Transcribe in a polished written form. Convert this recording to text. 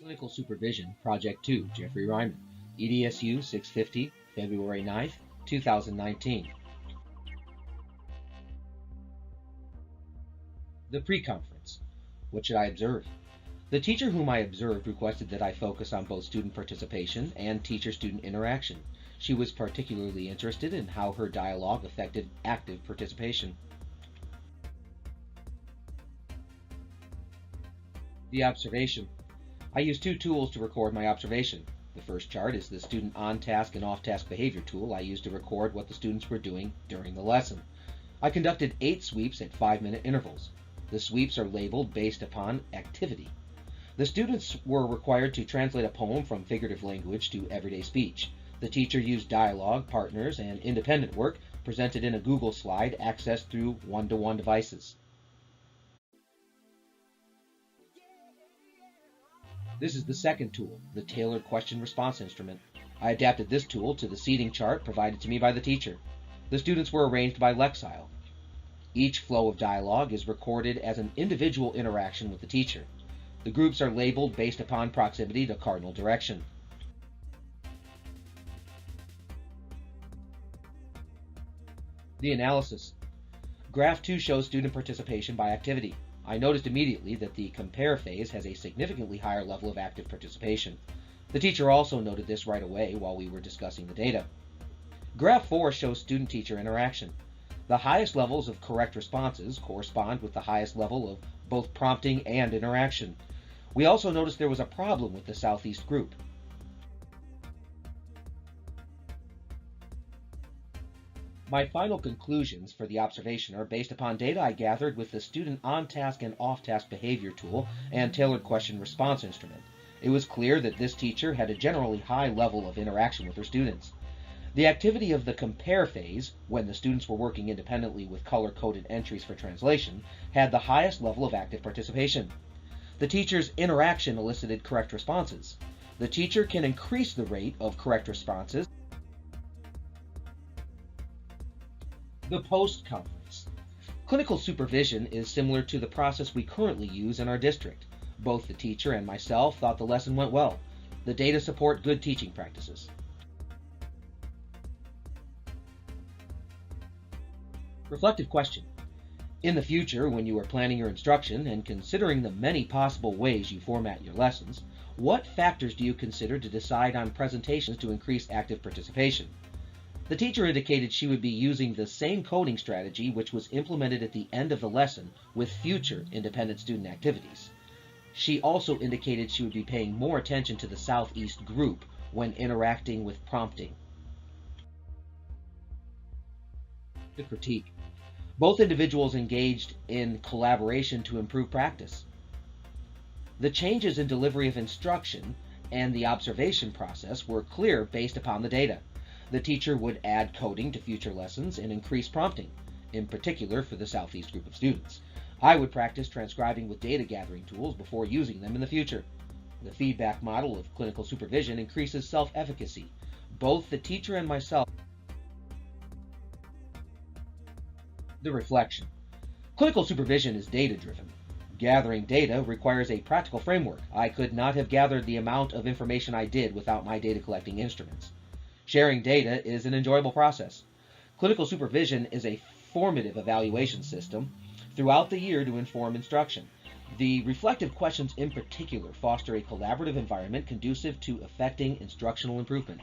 Clinical Supervision, Project 2, Jeffrey Ryman, EDSU 650, February 9th, 2019. The pre-conference. What should I observe? The teacher whom I observed requested that I focus on both student participation and teacher-student interaction. She was particularly interested in how her dialogue affected active participation. The observation. I use two tools to record my observation. The first chart is the student on-task and off-task behavior tool I use to record what the students were doing during the lesson. I conducted 8 sweeps at 5-minute intervals. The sweeps are labeled based upon activity. The students were required to translate a poem from figurative language to everyday speech. The teacher used dialogue, partners, and independent work presented in a Google slide accessed through one-to-one devices. This is the second tool, the tailored question-response instrument. I adapted this tool to the seating chart provided to me by the teacher. The students were arranged by lexile. Each flow of dialogue is recorded as an individual interaction with the teacher. The groups are labeled based upon proximity to cardinal direction. The analysis. Graph 2 shows student participation by activity. I noticed immediately that the compare phase has a significantly higher level of active participation. The teacher also noted this right away while we were discussing the data. Graph 4 shows student-teacher interaction. The highest levels of correct responses correspond with the highest level of both prompting and interaction. We also noticed there was a problem with the Southeast group. My final conclusions for the observation are based upon data I gathered with the student on-task and off-task behavior tool and tailored question-response instrument. It was clear that this teacher had a generally high level of interaction with her students. The activity of the compare phase, when the students were working independently with color-coded entries for translation, had the highest level of active participation. The teacher's interaction elicited correct responses. The teacher can increase the rate of correct responses. The post-conference. Clinical supervision is similar to the process we currently use in our district. Both the teacher and myself thought the lesson went well. The data support good teaching practices. Reflective question. In the future, when you are planning your instruction and considering the many possible ways you format your lessons, what factors do you consider to decide on presentations to increase active participation? The teacher indicated she would be using the same coding strategy which was implemented at the end of the lesson with future independent student activities. She also indicated she would be paying more attention to the Southeast group when interacting with prompting. The critique. Both individuals engaged in collaboration to improve practice. The changes in delivery of instruction and the observation process were clear based upon the data. The teacher would add coding to future lessons and increase prompting, in particular for the Southeast group of students. I would practice transcribing with data gathering tools before using them in the future. The feedback model of clinical supervision increases self-efficacy. Both the teacher and myself. The reflection. Clinical supervision is data-driven. Gathering data requires a practical framework. I could not have gathered the amount of information I did without my data collecting instruments. Sharing data is an enjoyable process. Clinical supervision is a formative evaluation system throughout the year to inform instruction. The reflective questions in particular foster a collaborative environment conducive to effecting instructional improvement.